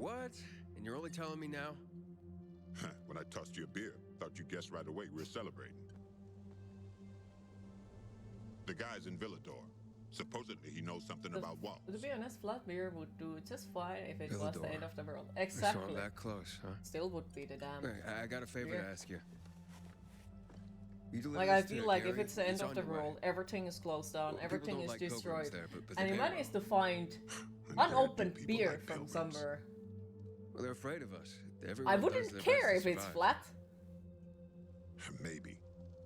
What? And you're only telling me now? When I tossed you a beer, thought you guessed right away we were celebrating. The guy's in Villador. Supposedly he knows something about walls. To be honest, flat beer would do just fine if it was the end of the world. So Exactly. I'm that close, huh? Still would be the damn. Hey, I got a favor beer. to ask you. You Like, deliver I this to feel like if Gary, it's the end of on the your way. world, everything is closed down, Well, everything people is don't like pilgrims destroyed, there, but and they he pay managed well. to find And very few unopened people beer like from pilgrims. somewhere. Well, they're afraid of us. Everyone I does wouldn't their care best if to it's survive. flat. Maybe.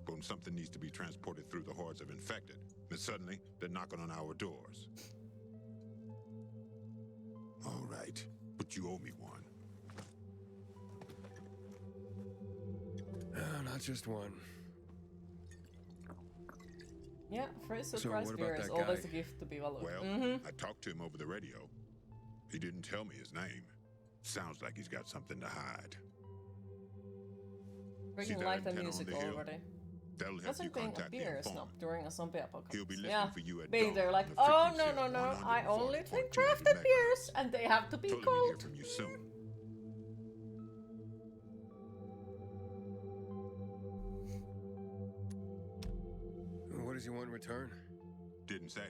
But when something needs to be transported through the hordes of infected, then suddenly they're knocking on our doors. All right, but you owe me one. Not just one. Yeah, free So surprise what beer about is that always guy? a gift to be valued. Well, I talked to him over the radio. He didn't tell me his name. Sounds like he's got something to hide. Bringing that light and antenna on music the hill? already. That'll help you Doesn't being a contact the beer informant. snob during a zombie apocalypse. He'll be listening Yeah, for you at being dawn there like, on the oh frequency no, of I only drink 140.200 crafted beers megahertz. and they have to be Told him he'd hear cold. from you soon. What does he want in return? Didn't say.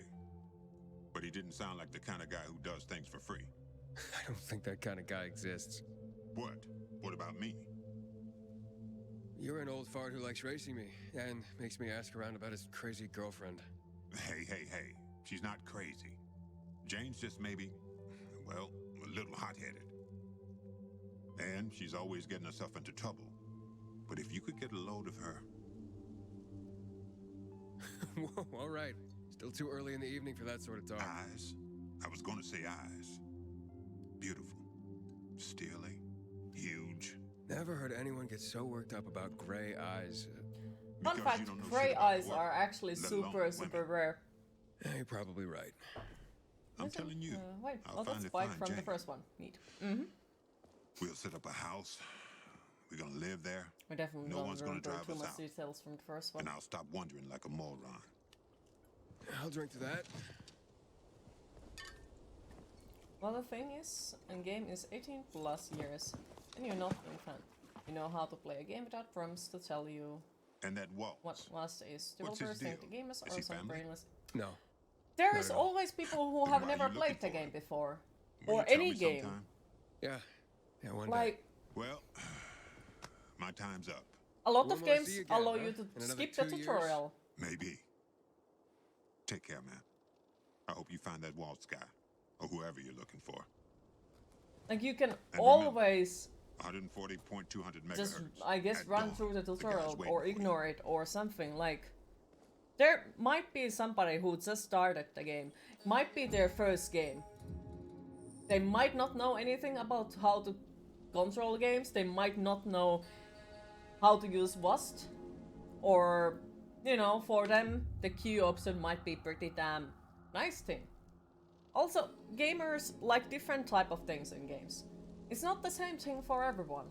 But he didn't sound like the kind of guy who does things for free. I don't think that kind of guy exists. What? What about me? You're an old fart who likes racing me and makes me ask around about his crazy girlfriend. Hey. She's not crazy. Jane's just maybe, well, a little hot-headed. And she's always getting herself into trouble. But if you could get a load of her... Whoa, all right. Still too early in the evening for that sort of talk. Eyes? I was going to say eyes. Beautiful. Steely. Huge. Never heard anyone get so worked up about gray eyes. Fun Because you fact, don't know gray shit about eyes work, are actually let alone super women. rare. You're probably right. I'm telling you, Wait, I'll well, that's finally Spike find from the Jane. first one. Neat. We'll set up a house. We're gonna live there, We definitely No don't one's gonna remember drive too us much out. details from the first one. and I'll stop wondering like a moron. I'll drink to that. Well, the thing is, a game is 18 plus years, and you're not infant. You know how to play a game without prompts to tell you And that waltz. what was is. What's his Developers think deal? the game is Is he some family? brainless. No. There Not is at all. always people who Then have why are never you played looking the for game him? before, Will or you tell any me game. sometime? Yeah, one day. Like Well, my time's up. a lot When of will I games see you again, allow huh? you to In another skip the 2 years? tutorial. Maybe. Take care, man. I hope you find that waltz guy, or whoever you're looking for. Like you can remember, always 140.200 megahertz. just, I guess, At run dawn. through the guy's tutorial waiting or for you. ignore it or something. Like, there might be somebody who just started the game. Might be their first game. They might not know anything about how to control games. They might not know how to use WASD. Or, you know, for them, the Q option might be pretty damn nice thing. Also, gamers like different type of things in games. It's not the same thing for everyone.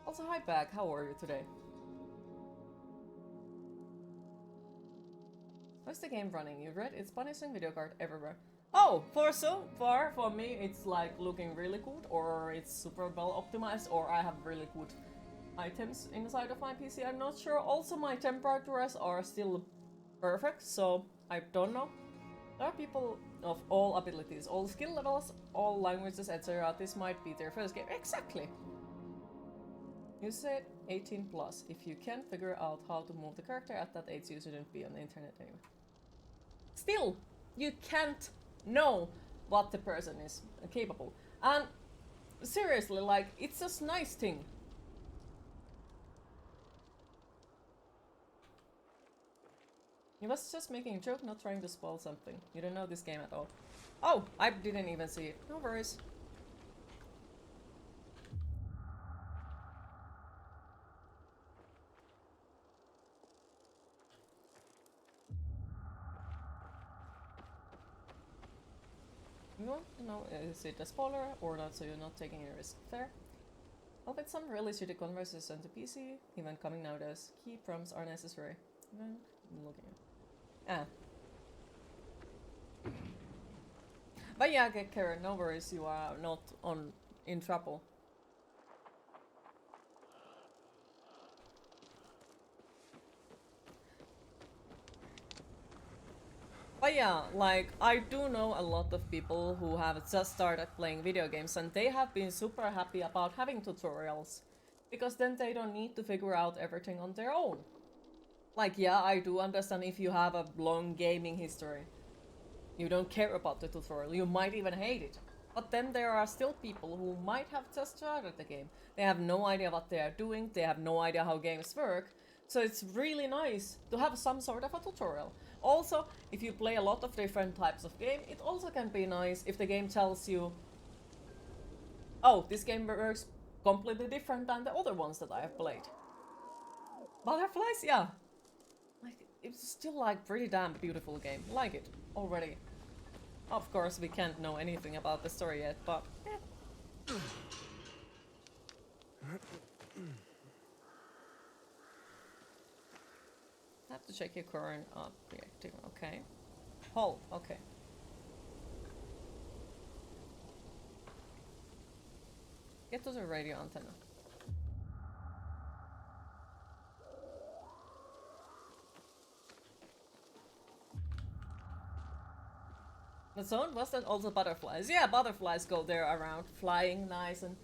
Also, hi back, how are you today? How's the game running? You read it's punishing video card everywhere. Oh, for so far, for me, it's like looking really good, or it's super well optimized, or I have really good items inside of my PC. I'm not sure. Also, my temperatures are still perfect, so I don't know. There are people of all abilities, all skill levels, all languages, etc. This might be their first game. Exactly! You said 18 plus. If you can't figure out how to move the character at that age, you shouldn't be on the internet anyway. Still, you can't know what the person is capable. And seriously, like, it's just a nice thing. He was just making a joke, not trying to spoil something. You don't know this game at all. Oh, I didn't even see it. No worries. You want to know, is it a spoiler or not, so you're not taking a risk? Fair. I'll bet some really shitty converses on the PC, even coming nowadays. Key prompts are necessary. Even looking at. But yeah, get Karen, no worries, you are not on in trouble. But yeah, like, I do know a lot of people who have just started playing video games and they have been super happy about having tutorials. Because then they don't need to figure out everything on their own. Like, yeah, I do understand if you have a long gaming history. You don't care about the tutorial, you might even hate it. But then there are still people who might have just started the game. They have no idea what they are doing, they have no idea how games work. So it's really nice to have some sort of a tutorial. Also, if you play a lot of different types of game, it also can be nice if the game tells you, oh, this game works completely different than the other ones that I have played. Butterflies, yeah. Like, it's still like pretty damn beautiful game. Like it already. Of course, we can't know anything about the story yet, but yeah. Have to check your current objective. Okay. Hold. Okay. Get to the radio antenna. The zone was that also butterflies. Yeah, butterflies go there around, flying nice and,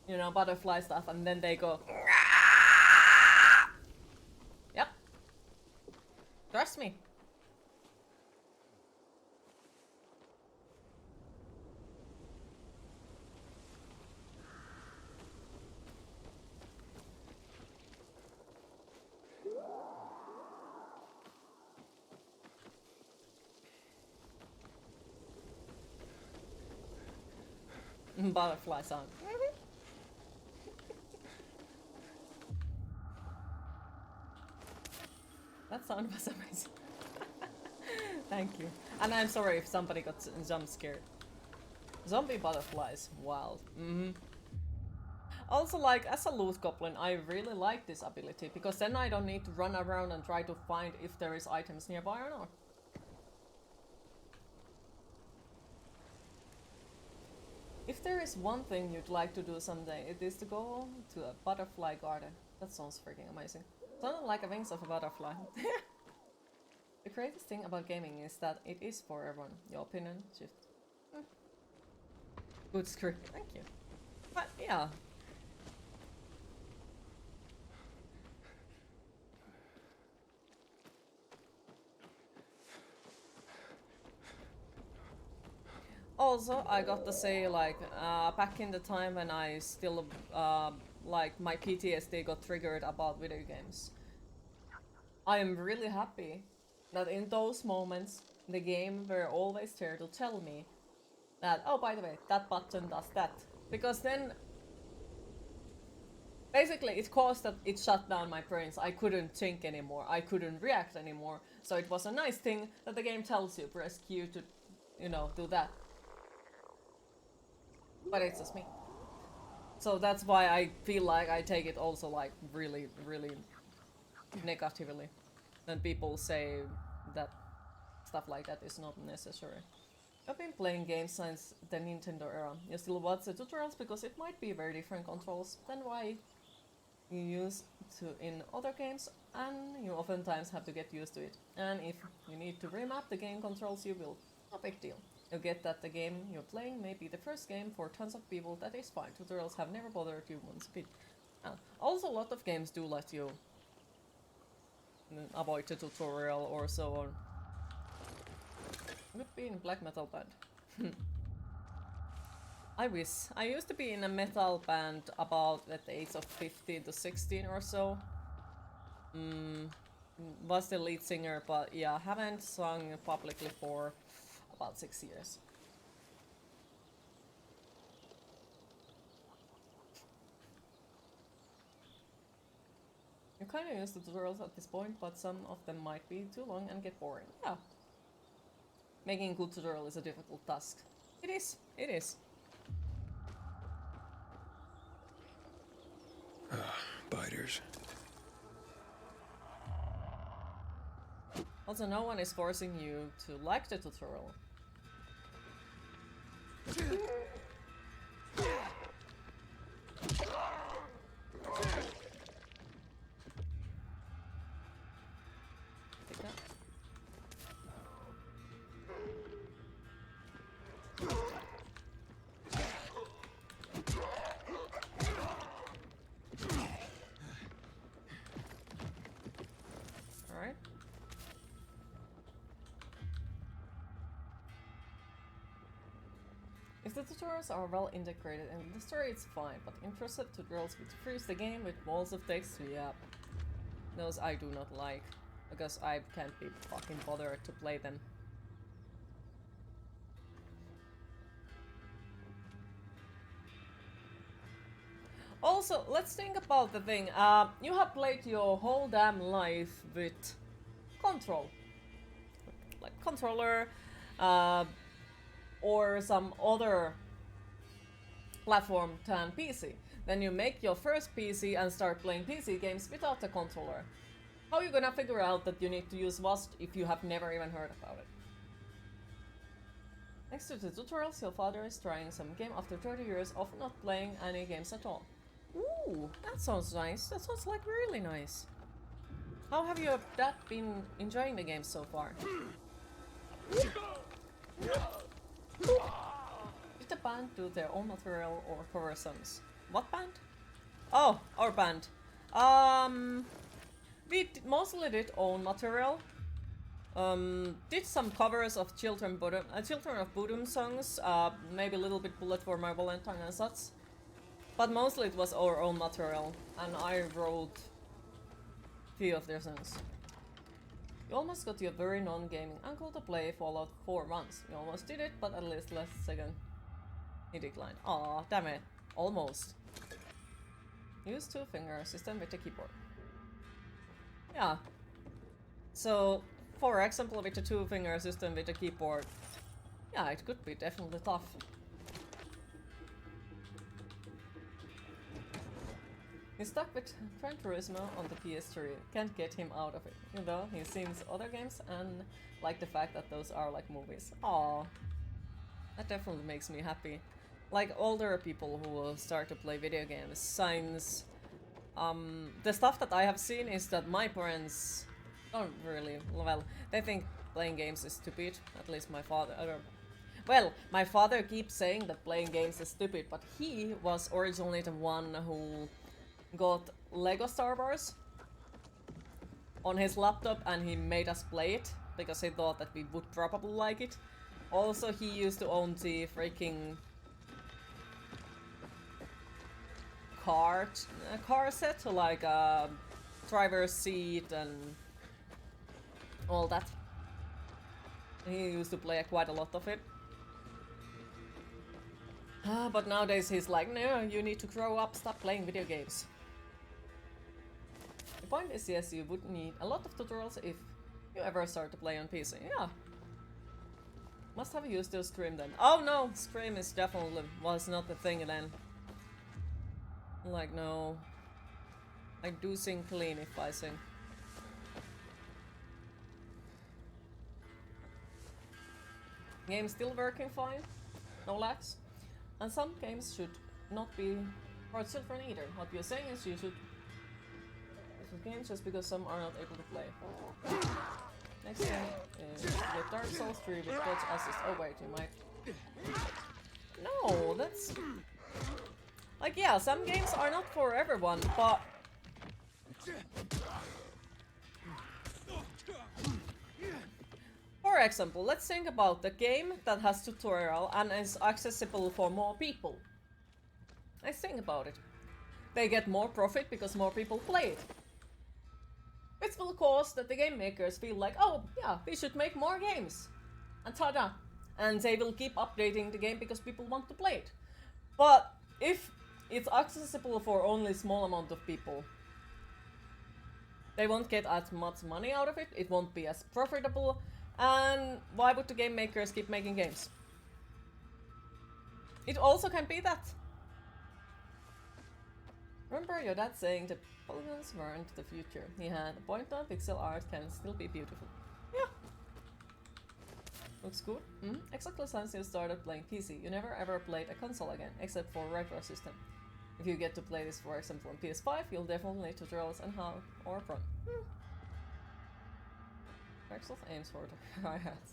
you know, butterfly stuff, and then they go. Yep. Trust me. Butterfly sound. That sound was amazing. Thank you. And I'm sorry if somebody got jump scared. Zombie butterflies, wild. Also, like, as a loot goblin, I really like this ability, because then I don't need to run around and try to find if there is items nearby or not. If there is one thing you'd like to do someday, it is to go to a butterfly garden. That sounds freaking amazing. Sounded like the wings of a butterfly. The greatest thing about gaming is that it is for everyone. Your opinion shifts. Good script, thank you. But yeah. Also, I got to say, like, back in the time when I still, like, my PTSD got triggered about video games. I am really happy that in those moments, the game were always there to tell me that, oh, by the way, that button does that. Because then, basically, it caused that it shut down my brains. I couldn't think anymore. I couldn't react anymore. So it was a nice thing that the game tells you, press Q to, you know, do that. But it's just me. So that's why I feel like I take it also like really, really negatively. When people say that stuff like that is not necessary. I've been playing games since the Nintendo era. You still watch the tutorials because it might be very different controls than why you use to in other games, and you oftentimes have to get used to it. And if you need to remap the game controls, you will. No big deal. You get that the game you're playing may be the first game for tons of people, that is fine. Tutorials have never bothered you one bit. Also, a lot of games do let you avoid the tutorial or so on. Would be in black metal band. I wish. I used to be in a metal band about at the age of 15 to 16 or so. Was the lead singer, but yeah, haven't sung publicly for about 6 years. You kind of use the tutorials at this point, but some of them might be too long and get boring. Yeah. Making a good tutorial is a difficult task. It is. It is. Biters. Also, no one is forcing you to like the tutorial. If the tutorials are well integrated in the story, it's fine, but interested tutorials which freeze the game with walls of text, yeah. Those I do not like, because I can't be fucking bothered to play them. Also, let's think about the thing. You have played your whole damn life with Control. Like controller, or some other platform than PC. Then you make your first PC and start playing PC games without the controller. How are you gonna figure out that you need to use WASD if you have never even heard about it? Next to the tutorials, your father is trying some game after 30 years of not playing any games at all. Ooh, that sounds nice. That sounds like really nice. How have you been enjoying the game so far? Did the band do their own material or cover songs? What band? Oh, our band. We mostly did own material. Did some covers of Children of Bodom songs, maybe a little bit Bullet for My Valentine and such. But mostly it was our own material, and I wrote a few of their songs. You almost got your very non-gaming uncle to play Fallout 4 once. You almost did it, but at least last second he declined. Aw, damn it. Almost. Use two-finger system with the keyboard. Yeah. So, for example, with the two-finger system with the keyboard, yeah, it could be definitely tough. He's stuck with Gran Turismo on the PS3. Can't get him out of it. You know, he seems other games and like the fact that those are like movies. Aww. That definitely makes me happy. Like older people who will start to play video games. Signs. The stuff that I have seen is that my parents don't really, well, they think playing games is stupid. At least my father. Well, my father keeps saying that playing games is stupid, but he was originally the one who got Lego Star Wars on his laptop and he made us play it because he thought that we would probably like it. Also, he used to own the freaking car set, like a driver's seat and all that. He used to play quite a lot of it. But nowadays he's like, no, you need to grow up, stop playing video games. The point is, yes, you would need a lot of tutorials if you ever start to play on PC. Yeah. Must have used to Scream then. Oh no, Scream is definitely was not the thing then. Like, no. I do sing clean if I sing. Game still working fine. No lags. And some games should not be for children either. What you're saying is you should games just because some are not able to play. Next thing is with Dark Souls 3 with God's Assist. Oh wait, you might... No, that's... Like, yeah, some games are not for everyone, but... For example, let's think about the game that has tutorial and is accessible for more people. Let's think about it. They get more profit because more people play it. Which will cause that the game makers feel like, oh yeah, we should make more games. And ta-da! And they will keep updating the game because people want to play it. But if it's accessible for only a small amount of people, they won't get as much money out of it, it won't be as profitable, and why would the game makers keep making games? It also can be that. Remember your dad saying that polygons weren't the future. He had a point on pixel art can still be beautiful. Yeah. Looks good. Exactly since you started playing PC, you never ever played a console again, except for retro system. If you get to play this, for example, on PS5, you'll definitely need tutorials on how or from. Microsoft aims for the hi-hats.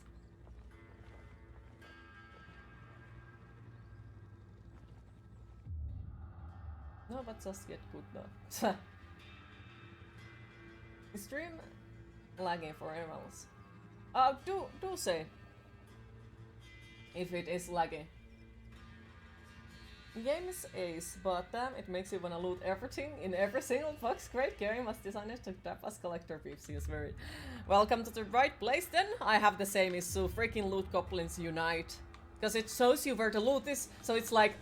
No, but just get good though. Is stream lagging for anyone else? Do say if it is lagging. Game is ace, but damn, it makes you wanna loot everything in every single box. Great game was designed to trap us collector peeps. Yes, very. Welcome to the right place then. I have the same issue. Freaking loot goblins unite. Because it shows you where the loot is, so it's like,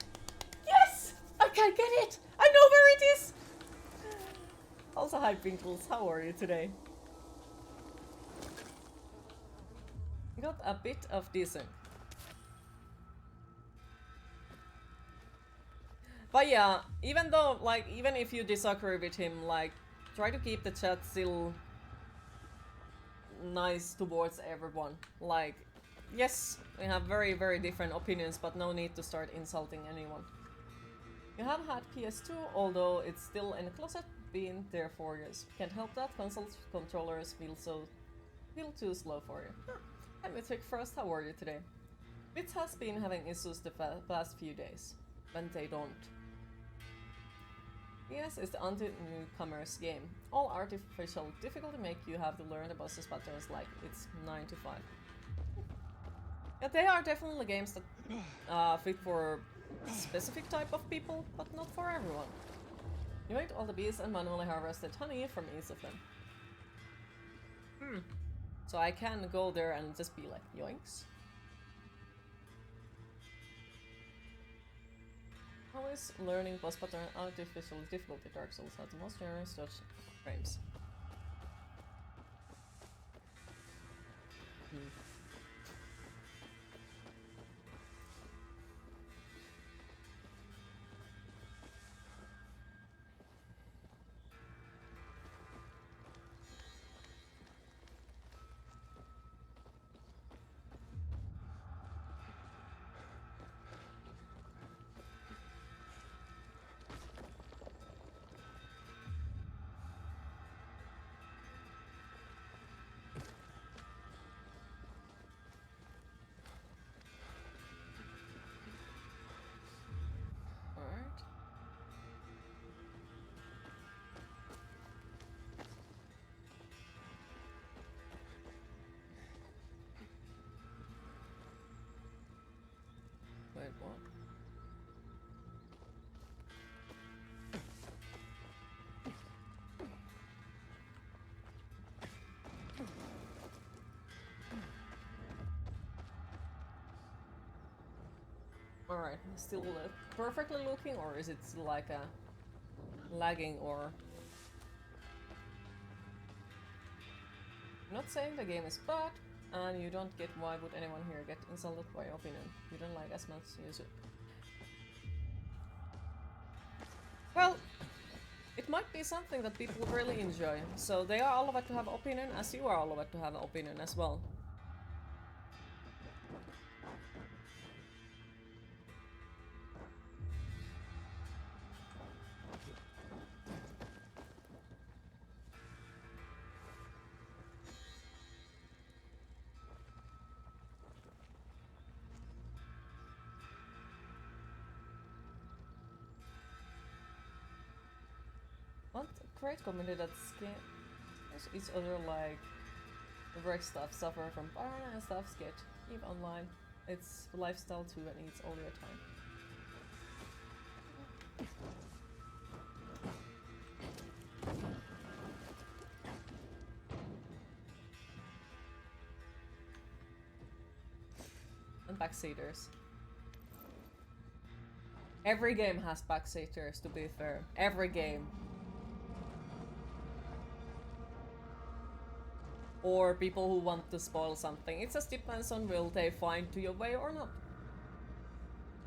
yes! I can get it! I know where it is! Also, hi Pinkles, how are you today? Got a bit of decent. But yeah, even though, like, even if you disagree with him, like, try to keep the chat still nice towards everyone. Like, yes, we have very, very different opinions, but no need to start insulting anyone. You have had PS2, although it's still in the closet, been there for years. Can't help that, console controllers feel too slow for you. Huh. Let me check first, how are you today? Bits has been having issues the past few days, when they don't. Yes, it's the anti-newcomers game. All artificial difficulty make you have to learn the bosses patterns like it's 9 to 5. Yeah, they are definitely games that fit for specific type of people, but not for everyone. You ate all the bees and manually harvested honey from each of them. So I can go there and just be like, yoinks. How is learning boss pattern artificial difficulty? Dark Souls has the most generous dodge frames. Wait, what? Alright, still perfectly looking, or is it like a lagging, or... I'm not saying the game is bad, and you don't get why would anyone here get insulted by your opinion. You don't like as much as you. Well, it might be something that people really enjoy, so they are all about to have opinion as you are all about to have an opinion as well. What great community that scares each other like the wreck stuff, suffer from paranoia and stuff, get EVE Online. It's lifestyle too and eats all your time. And backseaters. Every game has backseaters, to be fair. Every game. Or people who want to spoil something. It just depends on will they find to your way or not.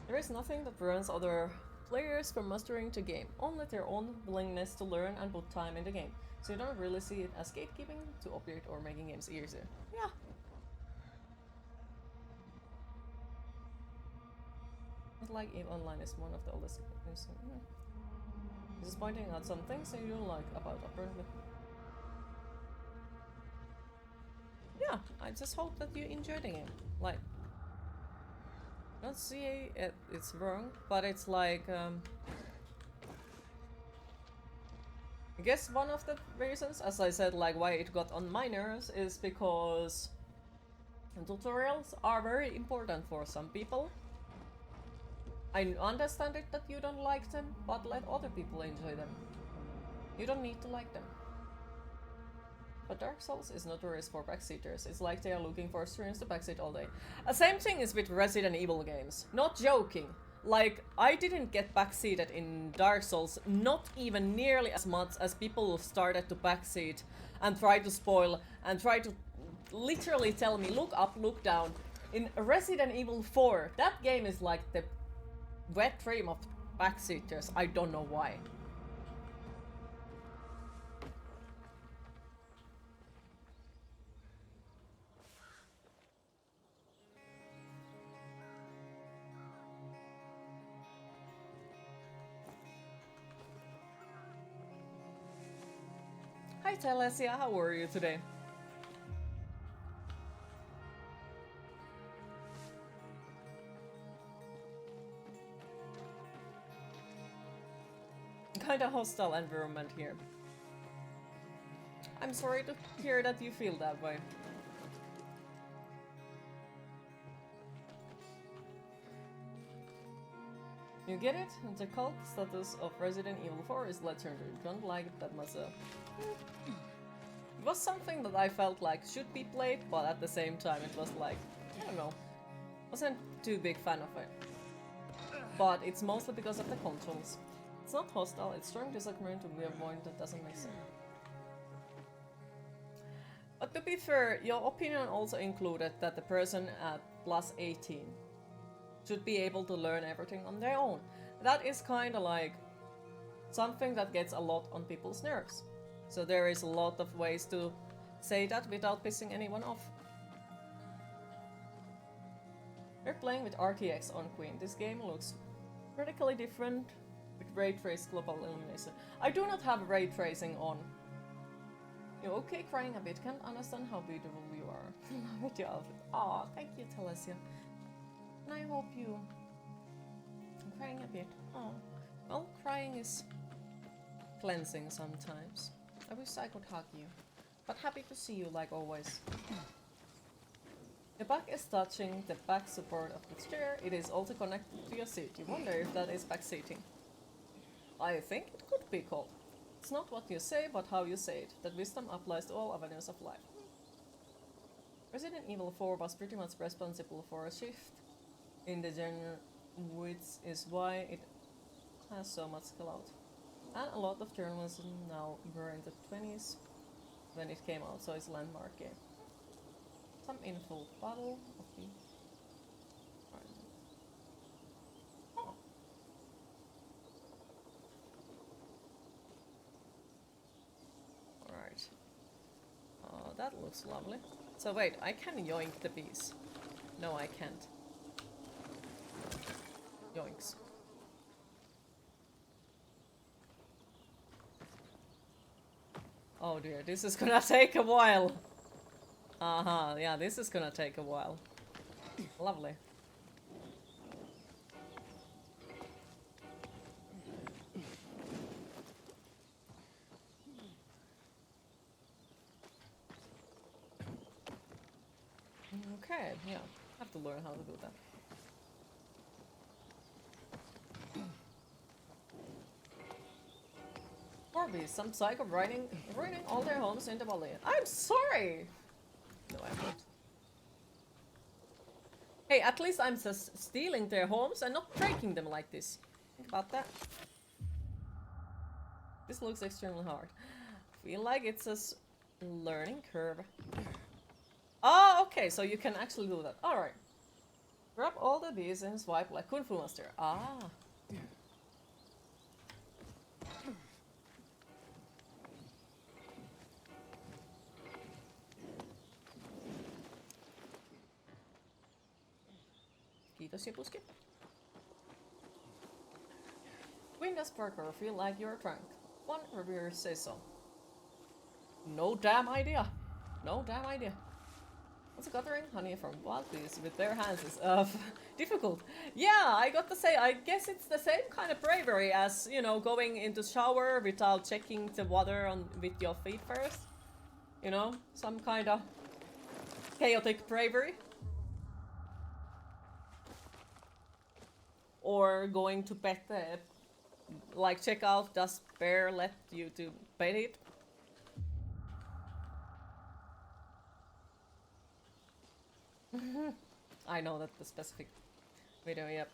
There is nothing that prevents other players from mastering the game, only their own willingness to learn and put time in the game. So you don't really see it as gatekeeping to operate or making games easier. Yeah. Not like EVE Online is one of the oldest games. This is pointing out some things that you don't like about apparently. Yeah, I just hope that you enjoy the game. Like, I don't see it's wrong, but it's like, I guess one of the reasons, as I said, like why it got on my nerves is because tutorials are very important for some people. I understand it that you don't like them, but let other people enjoy them. You don't need to like them. But Dark Souls is notorious for backseaters. It's like they are looking for streams to backseat all day. Same thing is with Resident Evil games. Not joking. Like, I didn't get backseated in Dark Souls, not even nearly as much as people who started to backseat and try to spoil and try to literally tell me, look up, look down. In Resident Evil 4, that game is like the wet dream of backseaters. I don't know why. Hi Telesia, how are you today? Kinda hostile environment here. I'm sorry to hear that you feel that way. You get it? The cult status of Resident Evil 4 is legendary. Don't like it that much. It was something that I felt like should be played, but at the same time it was like, I don't know, wasn't too big fan of it. But it's mostly because of the controls. It's not hostile, it's strong disagreement to be a point that doesn't make sense. But to be fair, your opinion also included that the person at plus 18 should be able to learn everything on their own. That is kind of like something that gets a lot on people's nerves. So there is a lot of ways to say that without pissing anyone off. We're playing with RTX on Queen. This game looks radically different with ray trace global illumination. I do not have ray tracing on. You're okay crying a bit. Can't understand how beautiful you are. With your outfit. Aw, thank you, Telesia. And I hope you... I'm crying a bit. Oh. Well, crying is cleansing sometimes. I wish I could hug you. But happy to see you like always. The back is touching the back support of the chair. It is also connected to your seat. You wonder if that is back seating. I think it could be called. It's not what you say, but how you say it. That wisdom applies to all avenues of life. Resident Evil 4 was pretty much responsible for a shift in the genre, which is why it has so much clout. And a lot of journalism now were in the 20s when it came out, so it's a landmark game. Some info bottle of the... Oh. Alright. That looks lovely. So wait, I can yoink the bees. No, I can't. Yoinks. Oh dear, this is gonna take a while. Yeah, this is gonna take a while. Lovely. Okay, yeah, have to learn how to do that. Corby, some psycho ruining all their homes in the valley. I'm sorry! No, I'm not. Hey, at least I'm just stealing their homes and not breaking them like this. Think about that. This looks extremely hard. Feel like it's a learning curve. Oh, okay, so you can actually do that. Alright. Grab all the bees and swipe like Kung Fu Master. Ah. Kiitos, Sipuski. Windows Parker, feel like you're drunk. One reviewer says so. No damn idea. No damn idea. Also gathering honey from wild bees with their hands is difficult. Yeah, I got to say, I guess it's the same kind of bravery as, you know, going into shower without checking the water on with your feet first. You know, some kind of chaotic bravery. or going to pet the, like, check out does bear let you to pet it. I know that the specific video, yep.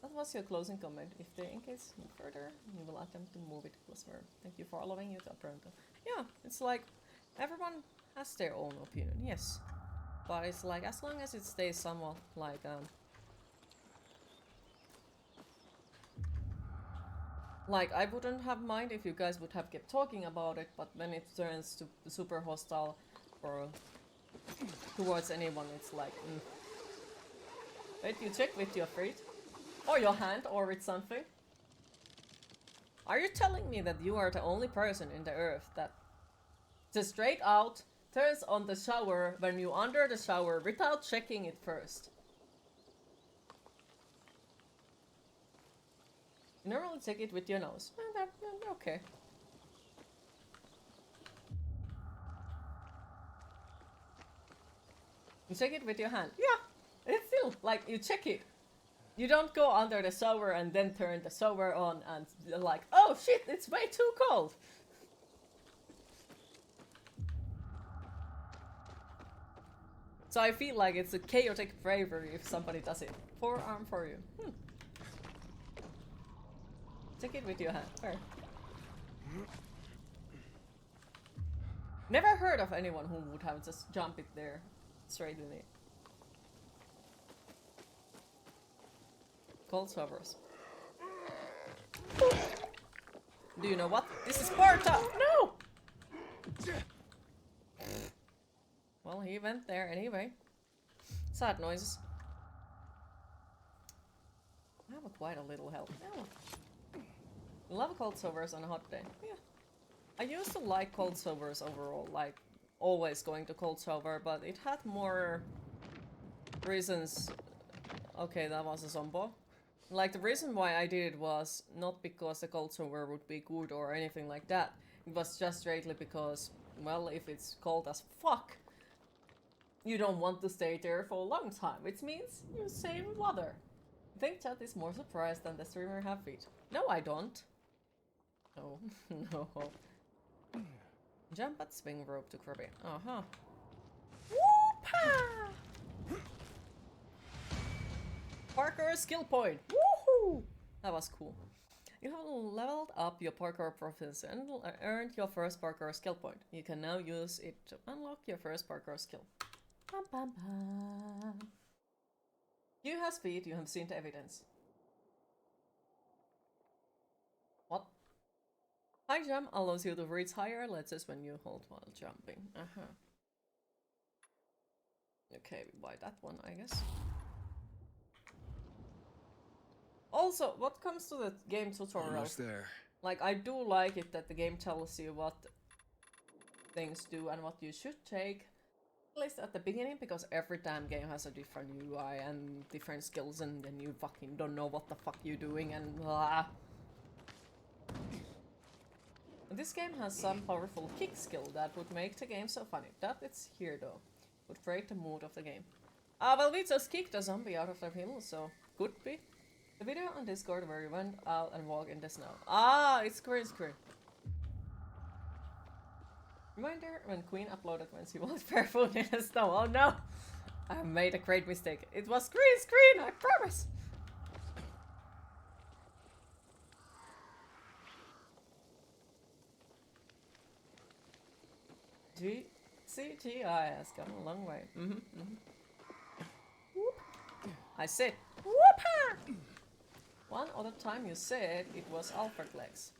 What was your closing comment? If they engage further, you will attempt to move it closer. Thank you for allowing you to apprehend. Yeah, it's like everyone has their own opinion, yes. But it's like as long as it stays somewhat like I wouldn't have mind if you guys would have kept talking about it, but when it turns to super hostile or towards anyone, it's like Wait, you check with your feet? Or your hand, or with something? Are you telling me that you are the only person in the earth that just straight out turns on the shower when you under the shower without checking it first? You normally check it with your nose. Okay. You check it with your hand. Yeah, it's still like you check it. You don't go under the shower and then turn the shower on and like, oh shit, it's way too cold. So I feel like it's a chaotic bravery if somebody does it. Forearm for you. Check it with your hand. Fair. Never heard of anyone who would have just jumped it there. Straight in it. Cold showers. Do you know what? This is Sparta! No! Well, he went there anyway. Sad noises. I have quite a little health. Yeah. Love cold showers on a hot day. Yeah. I used to like cold showers overall, like always going to cold shower, but it had more reasons. Okay, that was a zombo. Like, the reason why I did it was not because the cold shower would be good or anything like that. It was just straightly because, well, if it's cold as fuck, you don't want to stay there for a long time, which means you save water. I think chat is more surprised than the streamer have feet. No, I don't. No, no. Jump at swing rope to Kirby. Uh-huh. Whoop-ha! Parkour skill point! Woohoo! That was cool. You have leveled up your parkour proficiency and earned your first parkour skill point. You can now use it to unlock your first parkour skill. Bum, bum, bum. You have speed, you have seen the evidence. What? High jump allows you to reach higher ledges when you hold while jumping. Uh-huh. Okay, we buy that one, I guess. Also, what comes to the game tutorial? Almost there. Like, I do like it that the game tells you what things do and what you should take. At least at the beginning, because every damn game has a different UI and different skills, and then you fucking don't know what the fuck you're doing and blah. This game has some powerful kick skill that would make the game so funny. That it's here though. Would break the mood of the game. Well, we just kicked a zombie out of the hill, so could be. The video on Discord where you went out and walked in the snow. It's green screen. Reminder when Queen uploaded when she was barefoot in the snow. Oh no! I made a great mistake. It was green screen, I promise! CGI has come a long way. I said, whoop-ha! One other time you said it was Alfred Legs.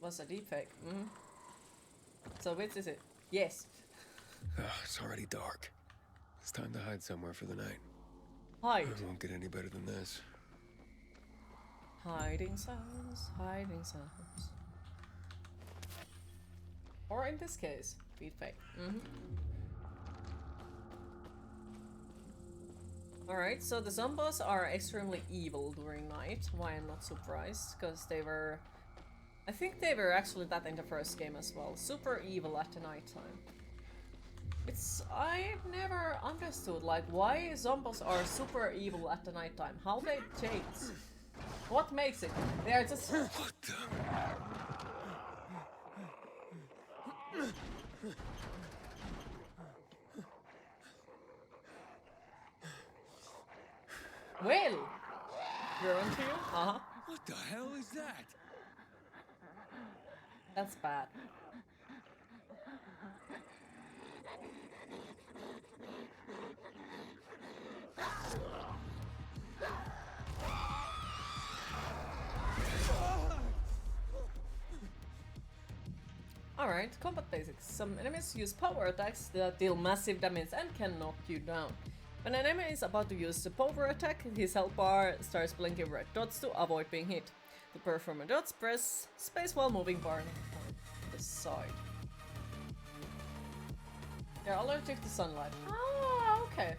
Was a deepfake. So which is it? Yes. It's already dark. It's time to hide somewhere for the night. Hide. It won't get any better than this. Hiding sounds, hiding sounds. Or in this case, deepfake. Alright, so the zombies are extremely evil during night. Why I'm not surprised, because they were... I think they were actually that in the first game as well. Super evil at the night time. I've never understood like why zombies are super evil at the nighttime. How they change? What makes it? They are just. What the? Well, you're on to you? What the hell is that? That's bad. Alright, combat basics. Some enemies use power attacks that deal massive damage and can knock you down. When an enemy is about to use the power attack, his health bar starts blinking red dots to avoid being hit. To perform a dodge, press space while moving bar on the side. They're allergic to sunlight. Ah, okay.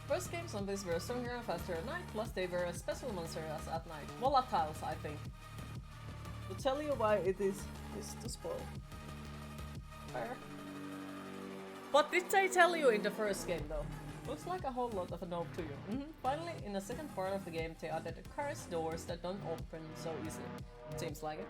First game zombies were stronger and faster at night, plus they were special monsters at night. Volatiles, I think. To tell you why it is to spoil. Fair. What did they tell you in the first game though? Looks like a whole lot of a note to you. Finally, in the second part of the game, they added cars doors that don't open so easily. Seems like it.